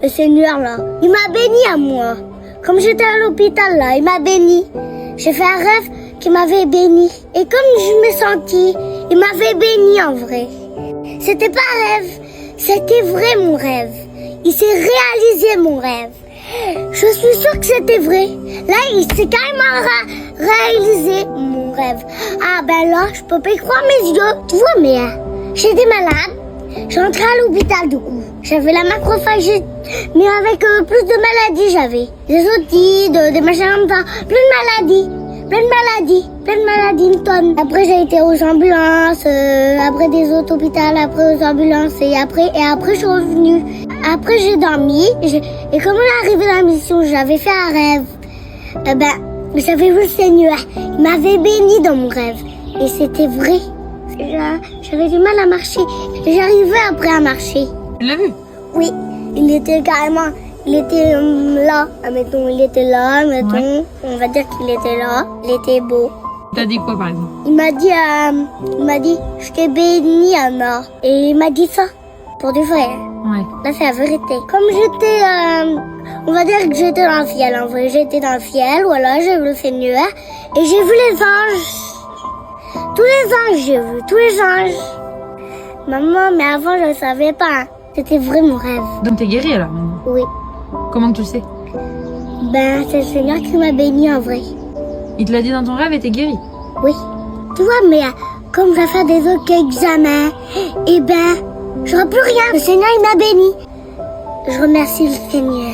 Le Seigneur, là, il m'a béni à moi. Comme j'étais à l'hôpital, là, il m'a béni. J'ai fait un rêve qui m'avait béni. Et comme je me sentis, il m'avait béni en vrai. C'était pas un rêve, c'était vrai mon rêve. Il s'est réalisé mon rêve. Je suis sûre que c'était vrai. Là, il s'est carrément réalisé mon rêve. Ah ben là, je peux pas y croire mes yeux. Tu vois, mais j'étais malade. Je rentrais à l'hôpital du coup. J'avais la macrophagite, mais avec plus de maladies j'avais. Des otites, des machins comme ça. Plein de maladies, une tonne. Après j'ai été aux ambulances, après des autres hôpitaux, après aux ambulances et après je suis revenue. Après j'ai dormi et comme on est arrivé dans la mission, j'avais fait un rêve. J'avais vu le Seigneur. Il m'avait béni dans mon rêve et c'était vrai. J'avais du mal à marcher. J'arrivais après à marcher. Tu l'as vu? Oui, il était là, admettons, il était là, admettons, Ouais. on va dire qu'il était là, il était beau. T'as dit quoi par exemple? Il m'a dit, je t'ai béni Anna. Et il m'a dit ça, pour du vrai. Ouais. Là, c'est la vérité. Comme j'étais, on va dire que j'étais dans le ciel, en vrai, j'étais dans le ciel, voilà, j'ai vu le Seigneur, et j'ai vu les anges. Tous les anges, j'ai vu, tous les anges. Maman, mais avant, je ne savais pas. C'était vrai mon rêve. Donc t'es guéri alors maintenant? Oui. Comment que tu le sais? C'est le Seigneur qui m'a béni en vrai. Il te l'a dit dans ton rêve et t'es guéri? Oui. Tu vois, mais comme je vais faire des autres examens, j'aurai plus rien. Le Seigneur, il m'a béni. Je remercie le Seigneur.